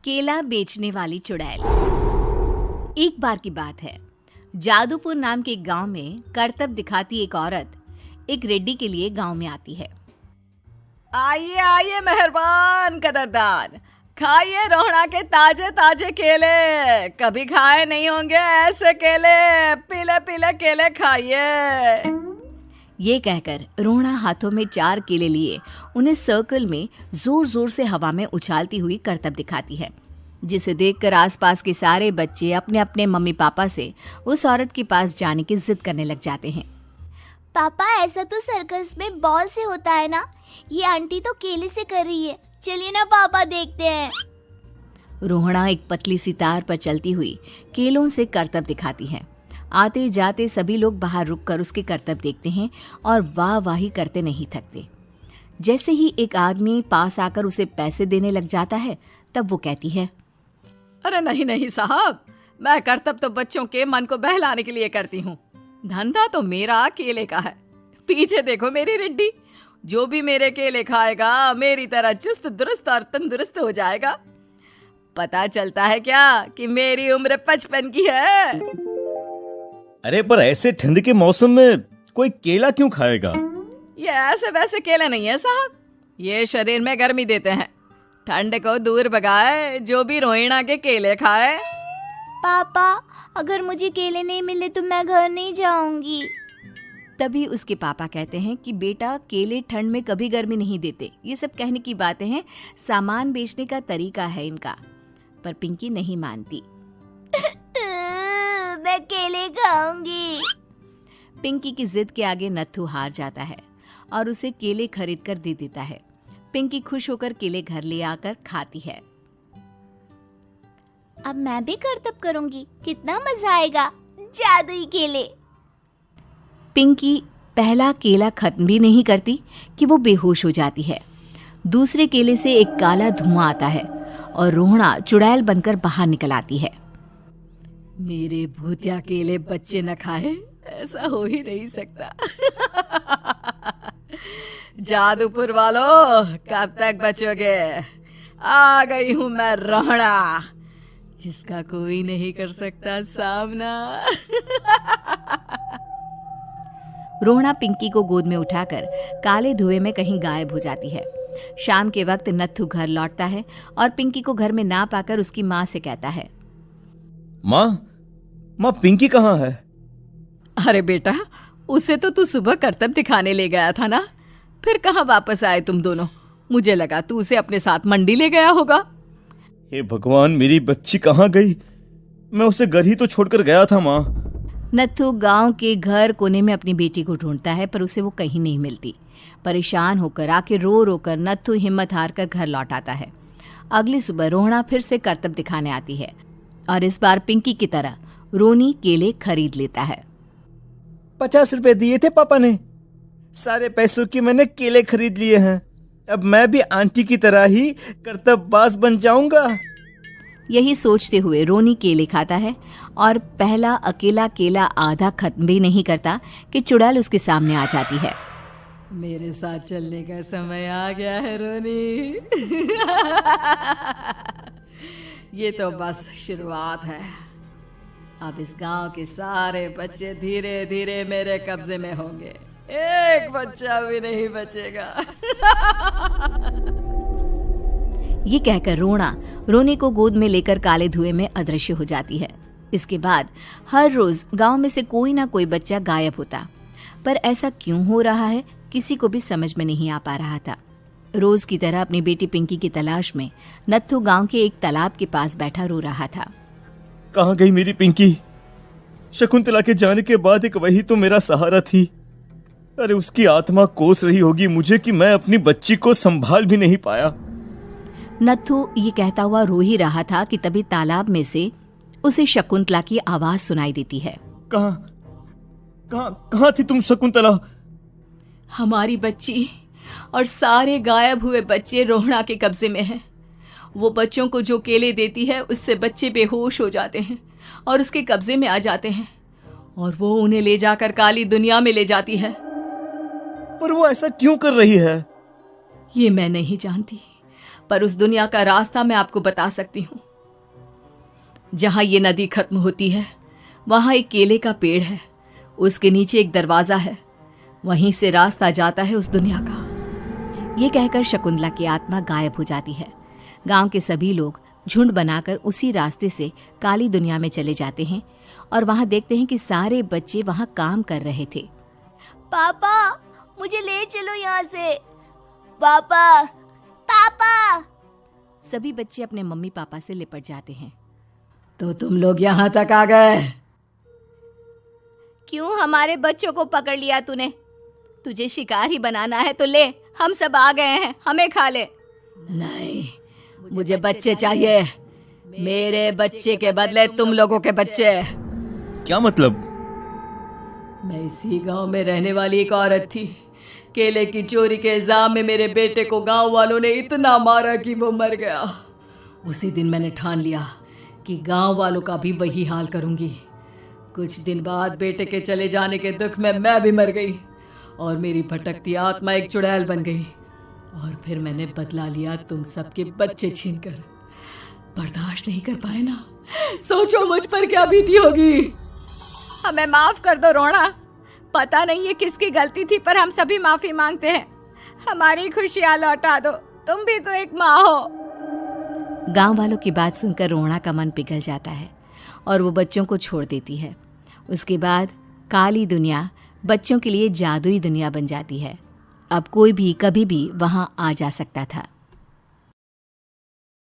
केला बेचने वाली चुड़ैल। एक बार की बात है, जादूपुर नाम के एक गांव में करतब दिखाती एक औरत एक रेड्डी के लिए गांव में आती है। आइए आइए मेहरबान कदरदान, खाइए रोहड़ा के ताजे ताजे केले। कभी खाए नहीं होंगे ऐसे केले, पीले पीले केले खाइए। ये कहकर रोहड़ा हाथों में 4 केले लिए उन्हें सर्कल में जोर जोर से हवा में उछालती हुई करतब दिखाती है, जिसे देखकर आसपास के सारे बच्चे अपने अपने मम्मी पापा से उस औरत के पास जाने की जिद करने लग जाते हैं। पापा, ऐसा तो सर्कस में बॉल से होता है ना, ये आंटी तो केले से कर रही है। चलिए ना पापा, देखते हैं। रोहड़ा एक पतली सी तार पर चलती हुई केलों से करतब दिखाती है। आते जाते सभी लोग बाहर रुककर उसके करतब देखते हैं और वाह वाही करते नहीं थकते। जैसे ही एक आदमी पास आकर उसे पैसे देने लग जाता है, तब वो कहती है, अरे नहीं नहीं साहब, मैं करतब तो बच्चों के मन को बहलाने के लिए करती हूँ। धंधा तो मेरा केले का है। पीछे देखो मेरी रिड्डी, जो भी मेरे केले खाएगा मेरी तरह चुस्त दुरुस्त और तंदुरुस्त हो जाएगा। पता चलता है क्या कि मेरी उम्र 55 की है। अरे पर ऐसे ठंड के मौसम में कोई केला क्यों खाएगा? ये ऐसे वैसे केले नहीं है साहब, ये शरीर में गर्मी देते हैं। ठंड को दूर भगाए जो भी रोहिणा के केले खाए। पापा, अगर मुझे केले नहीं मिले तो मैं घर नहीं जाऊंगी। तभी उसके पापा कहते हैं कि बेटा, केले ठंड में कभी गर्मी नहीं देते। ये सब कहने की बातें हैं, सामान बेचने का तरीका है इनका। पर पिंकी नहीं मानती। मैं केले खाऊंगी। पिंकी की जिद के आगे नत्थू हार जाता है और उसे केले खरीद कर दे देता है। पिंकी खुश होकर केले घर ले आकर खाती है। अब मैं भी करतब करूंगी, कितना मजा आएगा। जादुई केले। पिंकी पहला केला खत्म भी नहीं करती कि वो बेहोश हो जाती है। दूसरे केले से एक काला धुआं आता है और रोहड़ा चुड़ैल बनकर बाहर निकल आती है। मेरे भूतिया केले बच्चे न खाए, ऐसा हो ही नहीं सकता। जादूपुर वालों, कब तक बचोगे? आ गई हूं मैं रोहड़ा, जिसका कोई नहीं कर सकता सामना। रोहड़ा पिंकी को गोद में उठाकर काले धुएं में कहीं गायब हो जाती है। शाम के वक्त नत्थू घर लौटता है और पिंकी को घर में ना पाकर उसकी माँ से कहता है, माँ पिंकी कहाँ है? अरे बेटा, उसे तो तू सुबह करतब दिखाने ले गया था ना, फिर कहाँ वापस आए तुम दोनों? मुझे लगा तू उसे अपने साथ मंडी ले गया होगा। हे भगवान, मेरी बच्ची कहाँ गई? मैं उसे घर ही तो छोड़कर गया था माँ। नत्थू गांव के घर कोने में अपनी बेटी को ढूंढता है, पर उसे वो कहीं नहीं मिलती। परेशान होकर आके रो रो कर नत्थू हिम्मत हार कर घर लौट आता है। अगली सुबह रोहड़ा फिर से करतब दिखाने आती है और इस बार पिंकी की तरह रोनी केले खरीद लेता है। 50 रुपए दिए थे पापा ने, सारे पैसों की मैंने केले खरीद लिए हैं। अब मैं भी आंटी की तरह ही करतबबाज बन जाऊंगा। यही सोचते हुए रोनी केले खाता है और पहला अकेला केला आधा खत्म भी नहीं करता कि चुड़ैल उसके सामने आ जाती है। मेरे साथ चलने का समय आ गया है रोनी। ये तो बस शुरुआत है। अब इस गांव के सारे बच्चे धीरे धीरे मेरे कब्जे में होंगे, एक बच्चा भी नहीं बचेगा। ये कहकर रोना रोनी को गोद में लेकर काले धुएं में अदृश्य हो जाती है। इसके बाद हर रोज गांव में से कोई ना कोई बच्चा गायब होता, पर ऐसा क्यों हो रहा है किसी को भी समझ में नहीं आ पा रहा था। रोज की तरह अपनी बेटी पिंकी की तलाश में नत्थू गांव के एक तालाब के पास बैठा रो रहा था। कहाँ गई मेरी पिंकी? शकुंतला के जाने के बाद एक वही तो मेरा सहारा थी। अरे उसकी आत्मा कोस रही होगी मुझे कि मैं अपनी बच्ची को संभाल भी नहीं पाया। नत्थू ये कहता हुआ रो ही रहा था कि तभी तालाब में से उसे शकुंतला की आवाज सुनाई देती है। कहाँ थी तुम शकुंतला? हमारी बच्ची और सारे गायब हुए बच्चे रोहड़ा के कब्जे में हैं। वो बच्चों को जो केले देती है उससे बच्चे बेहोश हो जाते हैं और उसके कब्जे में आ जाते हैं और वो उन्हें ले जाकर काली दुनिया में ले जाती है। पर वो ऐसा क्यों कर रही है? ये मैं नहीं जानती, पर उस दुनिया का रास्ता मैं आपको बता सकती हूँ। जहां ये नदी खत्म होती है वहां एक केले का पेड़ है, उसके नीचे एक दरवाजा है, वहीं से रास्ता जाता है उस दुनिया का। ये कहकर शकुंतला की आत्मा गायब हो जाती है। गांव के सभी लोग झुंड बनाकर उसी रास्ते से काली दुनिया में चले जाते हैं और वहां देखते हैं कि सारे बच्चे वहां काम कर रहे थे। पापा मुझे ले चलो यहाँ से। पापा पापा। सभी बच्चे अपने मम्मी पापा से लिपट जाते हैं। तो तुम लोग यहाँ तक आ गए? क्यों हमारे बच्चों को पकड़ लिया तूने? तुझे शिकार ही बनाना है तो ले, हम सब आ गए हैं, हमें खा ले। नहीं, मुझे बच्चे चाहिए। मेरे बच्चे के बदले तुम लोगों के बच्चे। क्या मतलब? मैं इसी गांव में रहने वाली एक औरत थी। केले की चोरी के इल्जाम में मेरे बेटे को गांव वालों ने इतना मारा कि वो मर गया। उसी दिन मैंने ठान लिया कि गांव वालों का भी वही हाल करूंगी। कुछ दिन बाद बेटे के चले जाने के दुख में मैं भी मर गई और मेरी भटकती आत्मा एक चुड़ैल बन गई। और फिर मैंने बदला लिया तुम सबके बच्चे छीनकर। बर्दाश्त नहीं कर पाए ना, सोचो मुझ पर क्या बीती होगी। हमें माफ कर दो रोना, पता नहीं ये किसकी गलती थी पर हम सभी माफी मांगते हैं। हमारी खुशियां लौटा दो, तुम भी तो एक माँ हो। गांव वालों की बात सुनकर रोना का मन पिघल जाता है और वो बच्चों को छोड़ देती है। उसके बाद काली दुनिया बच्चों के लिए जादुई दुनिया बन जाती है। अब कोई भी कभी भी वहां आ जा सकता था।